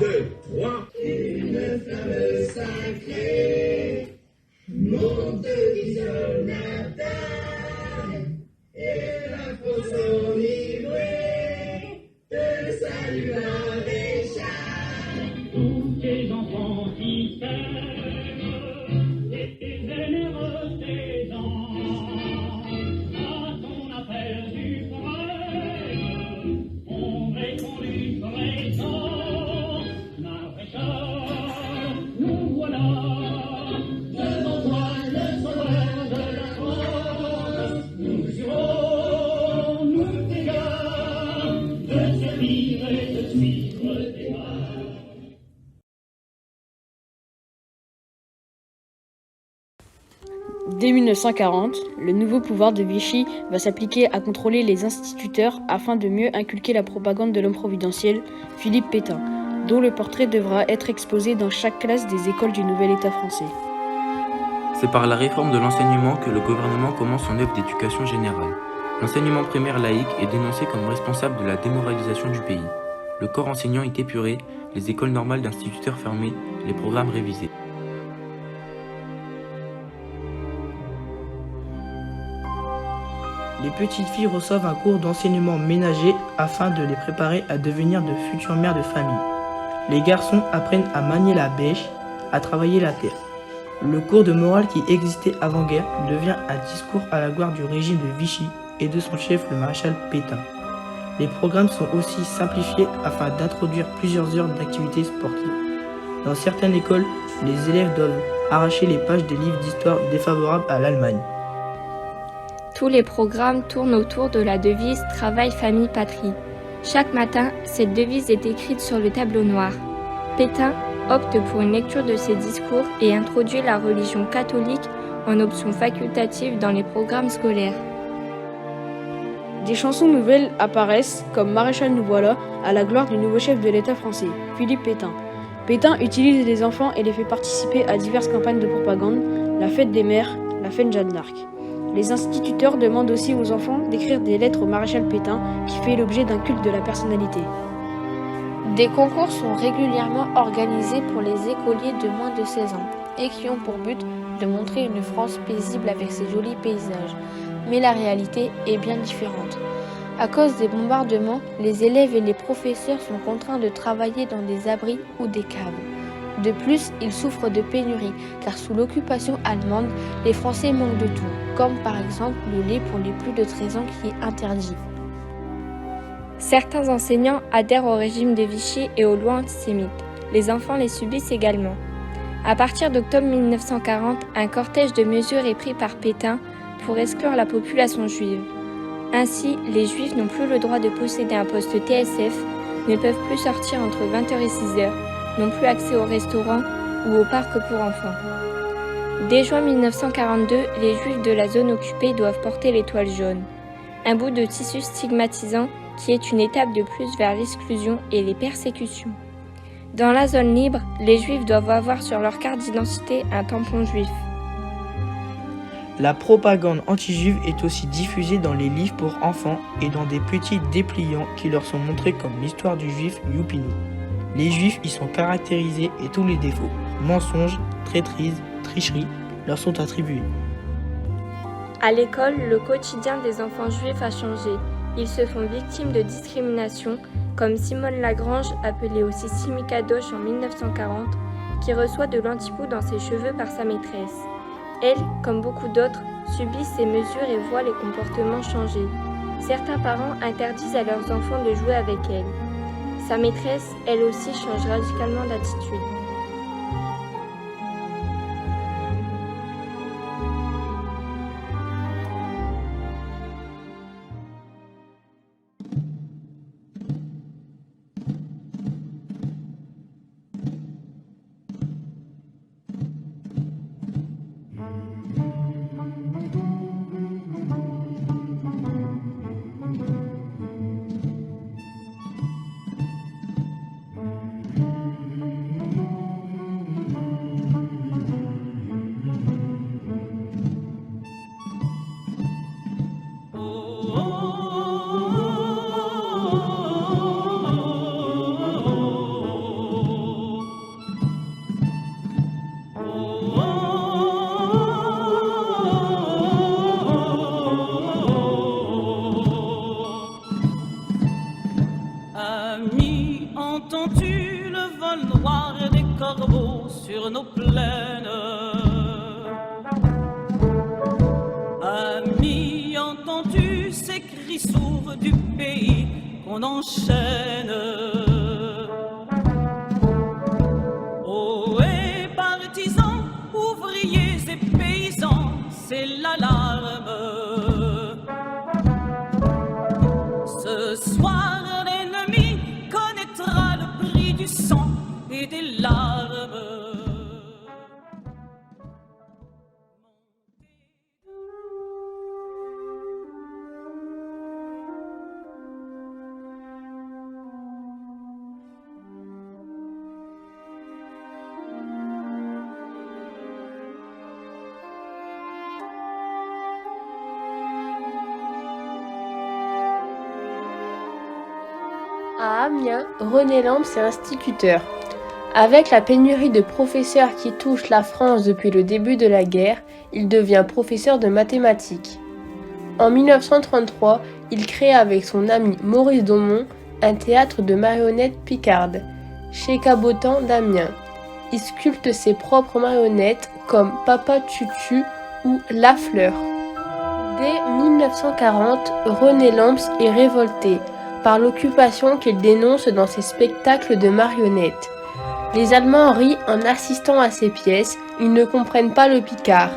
2, 3. Une flamme sacrée monte sur la table et la fausse enivrée te salue avec char. Tous tes enfants qui s'aiment et tes généreux saisons, à ton appel du frère, on répondit présent. Maréchal, nous voilà, devant toi le sauveur de la France. Nous jurons, nous t'égards, de servir et de suivre tes pas. Dès 1940, le nouveau pouvoir de Vichy va s'appliquer à contrôler les instituteurs afin de mieux inculquer la propagande de l'homme providentiel, Philippe Pétain, dont le portrait devra être exposé dans chaque classe des écoles du nouvel État français. C'est par la réforme de l'enseignement que le gouvernement commence son œuvre d'éducation générale. L'enseignement primaire laïque est dénoncé comme responsable de la démoralisation du pays. Le corps enseignant est épuré, les écoles normales d'instituteurs fermées, les programmes révisés. Les petites filles reçoivent un cours d'enseignement ménager afin de les préparer à devenir de futures mères de famille. Les garçons apprennent à manier la bêche, à travailler la terre. Le cours de morale qui existait avant-guerre devient un discours à la gloire du régime de Vichy et de son chef le maréchal Pétain. Les programmes sont aussi simplifiés afin d'introduire plusieurs heures d'activités sportives. Dans certaines écoles, les élèves doivent arracher les pages des livres d'histoire défavorables à l'Allemagne. Tous les programmes tournent autour de la devise « Travail, famille, patrie ». Chaque matin, cette devise est écrite sur le tableau noir. Pétain opte pour une lecture de ses discours et introduit la religion catholique en option facultative dans les programmes scolaires. Des chansons nouvelles apparaissent comme Maréchal nous voilà à la gloire du nouveau chef de l'État français, Philippe Pétain. Pétain utilise les enfants et les fait participer à diverses campagnes de propagande, la fête des mères, la fête Jeanne d'Arc. Les instituteurs demandent aussi aux enfants d'écrire des lettres au maréchal Pétain qui fait l'objet d'un culte de la personnalité. Des concours sont régulièrement organisés pour les écoliers de moins de 16 ans et qui ont pour but de montrer une France paisible avec ses jolis paysages. Mais la réalité est bien différente. À cause des bombardements, les élèves et les professeurs sont contraints de travailler dans des abris ou des caves. De plus, ils souffrent de pénurie, car sous l'occupation allemande, les Français manquent de tout, comme par exemple le lait pour les plus de 13 ans qui est interdit. Certains enseignants adhèrent au régime de Vichy et aux lois antisémites. Les enfants les subissent également. À partir d'octobre 1940, un cortège de mesures est pris par Pétain pour exclure la population juive. Ainsi, les juifs n'ont plus le droit de posséder un poste TSF, ne peuvent plus sortir entre 20h et 6h, n'ont plus accès au restaurant ou au parc pour enfants. Dès juin 1942, les juifs de la zone occupée doivent porter l'étoile jaune, un bout de tissu stigmatisant qui est une étape de plus vers l'exclusion et les persécutions. Dans la zone libre, les juifs doivent avoir sur leur carte d'identité un tampon juif. La propagande anti-juive est aussi diffusée dans les livres pour enfants et dans des petits dépliants qui leur sont montrés comme l'histoire du juif Youpinou. Les juifs y sont caractérisés et tous les défauts, mensonges, traîtrise, tricherie, leur sont attribués. À l'école, le quotidien des enfants juifs a changé. Ils se font victimes de discrimination, comme Simone Lagrange, appelée aussi Simi Kadosh en 1940, qui reçoit de l'antipou dans ses cheveux par sa maîtresse. Elle, comme beaucoup d'autres, subit ces mesures et voit les comportements changer. Certains parents interdisent à leurs enfants de jouer avec elle. Sa maîtresse, elle aussi, change radicalement d'attitude. corbeau sur nos plaines. Amis, entends-tu ces cris sourds du pays qu'on enchaîne? Oh, et partisans, ouvriers et paysans, c'est l'alarme. Ce soir, l'ennemi connaîtra le prix du sang et des larmes. À Amiens, René Lamps est instituteur. Avec la pénurie de professeurs qui touche la France depuis le début de la guerre, il devient professeur de mathématiques. En 1933, il crée avec son ami Maurice Domon un théâtre de marionnettes picardes, chez Cabotan d'Amiens. Il sculpte ses propres marionnettes comme Papa Tutu ou La Fleur. Dès 1940, René Lamps est révolté par l'occupation qu'il dénonce dans ses spectacles de marionnettes. Les Allemands rient en assistant à ces pièces, ils ne comprennent pas le picard.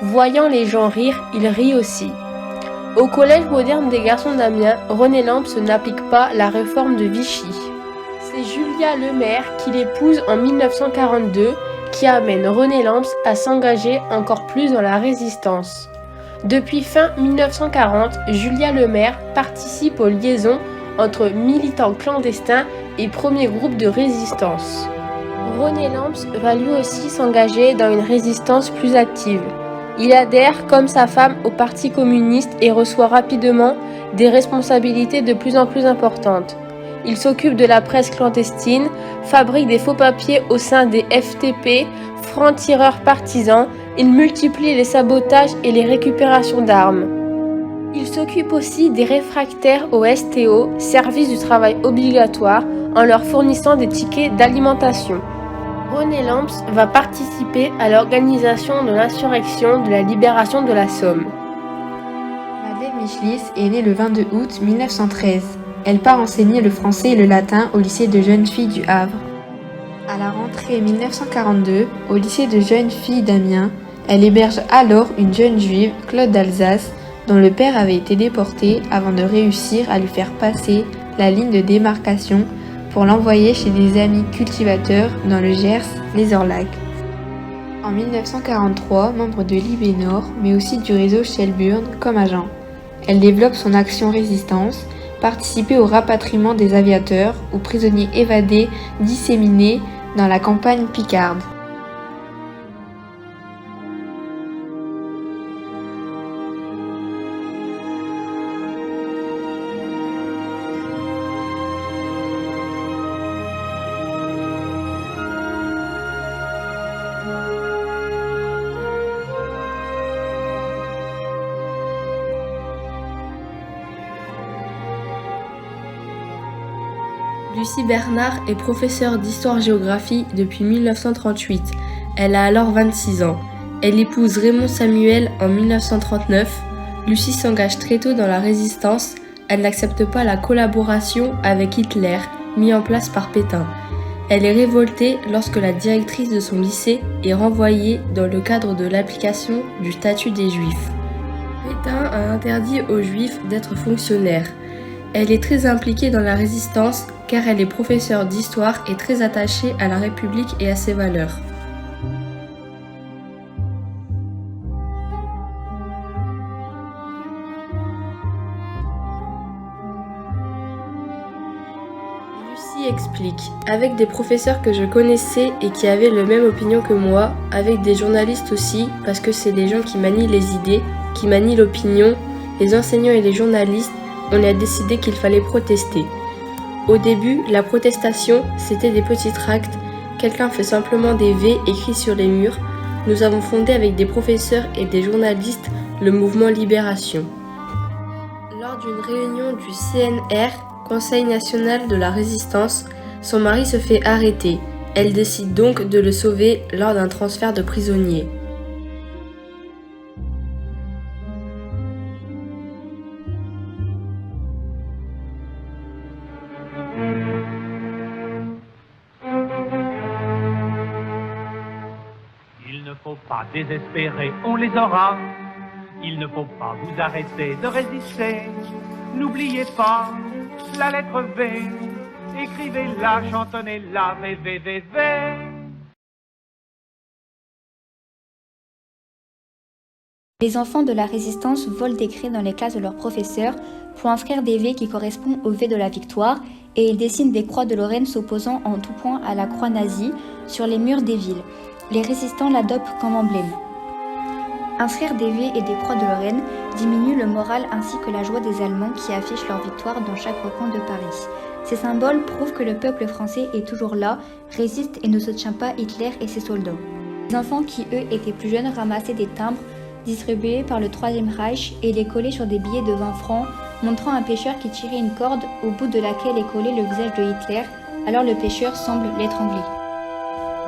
Voyant les gens rire, ils rient aussi. Au Collège moderne des garçons d'Amiens, René Lamps n'applique pas la réforme de Vichy. C'est Julia Lemaire qui l'épouse en 1942 qui amène René Lamps à s'engager encore plus dans la résistance. Depuis fin 1940, Julia Lemaire participe aux liaisons entre militants clandestins et premiers groupes de résistance. René Lamps va lui aussi s'engager dans une résistance plus active. Il adhère, comme sa femme, au Parti communiste et reçoit rapidement des responsabilités de plus en plus importantes. Il s'occupe de la presse clandestine, fabrique des faux papiers au sein des FTP, francs-tireurs partisans, il multiplie les sabotages et les récupérations d'armes. Il s'occupe aussi des réfractaires au STO, service du travail obligatoire, en leur fournissant des tickets d'alimentation. René Lamps va participer à l'organisation de l'insurrection de la libération de la Somme. Madeleine Michelis est née le 22 août 1913. Elle part enseigner le français et le latin au lycée de jeunes filles du Havre. À la rentrée 1942, au lycée de jeunes filles d'Amiens, elle héberge alors une jeune juive, Claude d'Alsace, dont le père avait été déporté avant de réussir à lui faire passer la ligne de démarcation pour l'envoyer chez des amis cultivateurs dans le Gers, les Orlacs. En 1943, membre de l'IB Nord, mais aussi du réseau Shelburne comme agent. Elle développe son action résistance, participer au rapatriement des aviateurs ou prisonniers évadés disséminés dans la campagne picarde. Lucie Bernard est professeure d'histoire-géographie depuis 1938. Elle a alors 26 ans. Elle épouse Raymond Samuel en 1939. Lucie s'engage très tôt dans la résistance. Elle n'accepte pas la collaboration avec Hitler, mis en place par Pétain. Elle est révoltée lorsque la directrice de son lycée est renvoyée dans le cadre de l'application du statut des Juifs. Pétain a interdit aux Juifs d'être fonctionnaires. Elle est très impliquée dans la résistance car elle est professeure d'histoire et très attachée à la République et à ses valeurs. Lucie explique, avec des professeurs que je connaissais et qui avaient la même opinion que moi, avec des journalistes aussi, parce que c'est des gens qui manient les idées, qui manient l'opinion, les enseignants et les journalistes, on a décidé qu'il fallait protester. Au début, la protestation, c'était des petits tracts. Quelqu'un fait simplement des V écrits sur les murs. Nous avons fondé avec des professeurs et des journalistes le mouvement Libération. Lors d'une réunion du CNR, Conseil national de la résistance, son mari se fait arrêter. Elle décide donc de le sauver lors d'un transfert de prisonniers. Il ne faut pas désespérer, on les aura. Il ne faut pas vous arrêter de résister. N'oubliez pas la lettre V. Écrivez-la, chantonnez-la, V, V, V, V. Les enfants de la résistance volent des cris dans les classes de leurs professeurs pour inscrire des V qui correspondent au V de la victoire et ils dessinent des croix de Lorraine s'opposant en tout point à la croix nazie sur les murs des villes. Les résistants l'adoptent comme emblème. Inscrire des V et des croix de Lorraine diminue le moral ainsi que la joie des Allemands qui affichent leur victoire dans chaque recoin de Paris. Ces symboles prouvent que le peuple français est toujours là, résiste et ne soutient pas Hitler et ses soldats. Les enfants qui, eux, étaient plus jeunes ramassaient des timbres distribués par le Troisième Reich et les collaient sur des billets de 20 francs, montrant un pêcheur qui tirait une corde au bout de laquelle est collé le visage de Hitler, alors le pêcheur semble l'étrangler.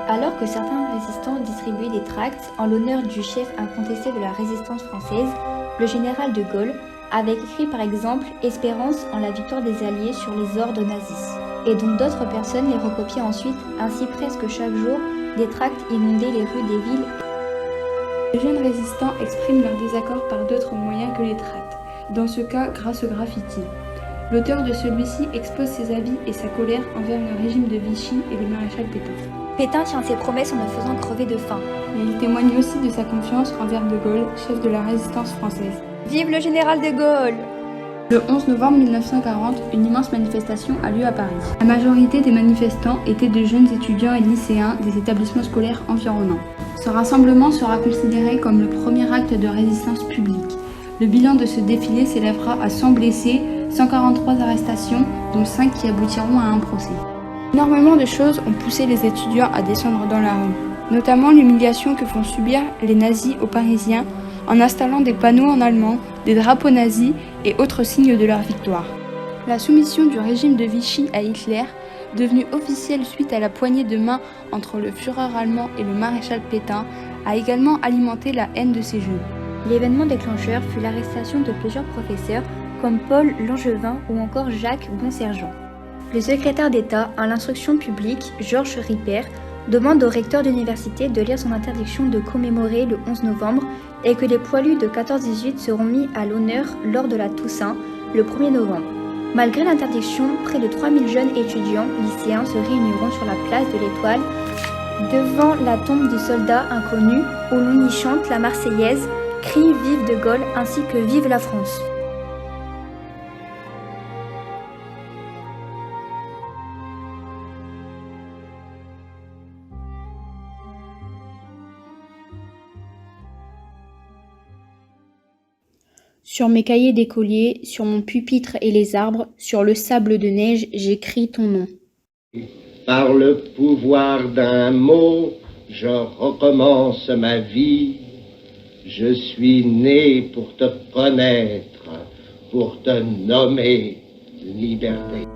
Alors que certains résistants distribuaient des tracts en l'honneur du chef incontesté de la résistance française, le général de Gaulle avait écrit par exemple « Espérance en la victoire des Alliés sur les ordres nazis » et dont d'autres personnes les recopiaient ensuite, ainsi presque chaque jour, des tracts inondaient les rues des villes. Les jeunes résistants expriment leur désaccord par d'autres moyens que les tracts, dans ce cas grâce au graffiti. L'auteur de celui-ci expose ses avis et sa colère envers le régime de Vichy et le maréchal Pétain. Pétain tient ses promesses en ne faisant crever de faim. Mais il témoigne aussi de sa confiance envers de Gaulle, chef de la résistance française. Vive le général de Gaulle! Le 11 novembre 1940, une immense manifestation a lieu à Paris. La majorité des manifestants étaient de jeunes étudiants et lycéens des établissements scolaires environnants. Ce rassemblement sera considéré comme le premier acte de résistance publique. Le bilan de ce défilé s'élèvera à 100 blessés, 143 arrestations, dont 5 qui aboutiront à un procès. Énormément de choses ont poussé les étudiants à descendre dans la rue, notamment l'humiliation que font subir les nazis aux Parisiens en installant des panneaux en allemand, des drapeaux nazis et autres signes de leur victoire. La soumission du régime de Vichy à Hitler, devenue officielle suite à la poignée de main entre le Führer allemand et le maréchal Pétain, a également alimenté la haine de ces jeunes. L'événement déclencheur fut l'arrestation de plusieurs professeurs comme Paul Langevin ou encore Jacques Bonsergent. Le secrétaire d'État à l'instruction publique, Georges Ripert, demande au recteur d'université de lire son interdiction de commémorer le 11 novembre et que les poilus de 14-18 seront mis à l'honneur lors de la Toussaint, le 1er novembre. Malgré l'interdiction, près de 3000 jeunes étudiants lycéens se réuniront sur la place de l'Étoile devant la tombe du soldat inconnu où l'on y chante la Marseillaise, crie Vive de Gaulle ainsi que Vive la France. Sur mes cahiers d'écolier, sur mon pupitre et les arbres, sur le sable de neige, j'écris ton nom. Par le pouvoir d'un mot, je recommence ma vie. Je suis né pour te connaître, pour te nommer liberté.